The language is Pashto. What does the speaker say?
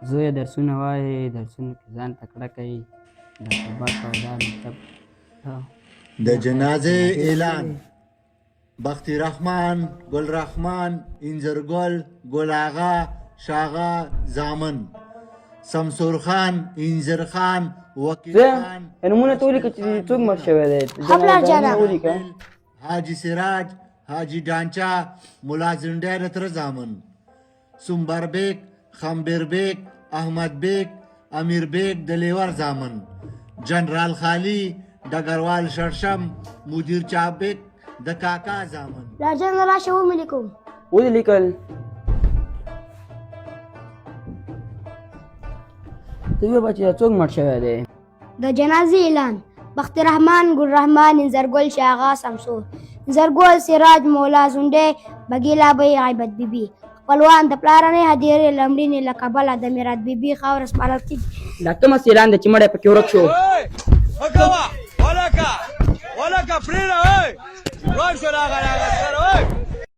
زوی درسونه وایي، درسونه کې ځان تکړه کوي، د سبق او دا مکتب. د جنازې اعلان: بختی رحمان، گل رحمان، انځرګل، ګل آغا، شاغا، زامن، سمسور خان، انځر خان، وکیل خان، نومونه ته ولیکه چې څوک مړ شوی دی. حاجي سراج، حاجي ډانچا، ملا زنډی د تره زامن، سومبر بیگ، خمبر بیگ، احمد بیگ، امیر بیگ د لیور زامن، جنرال خالی، ډګروال شړشم، مدیر چابک د کاکا زامن. راجن راشه ومې لیکو. ولې لیکل؟ ته ووایه چې څوک مړ شوی دی. د جنازې اعلان: بخت رحمان، ګل رحمان، انځرګل، شاغا، سمسور، انځرګل، سراج، مولا زنډی، بګیلا بی، غیبت بیبي. خپلوان د پلارنۍ هدیرې له مړینې له کبله د میرات بیبي خاوره سپارل کېږي. دا کومه اعلان دی چې مړی پکې ورک شو؟ ولکه پرېږده، روان شو راغلی هغه سره.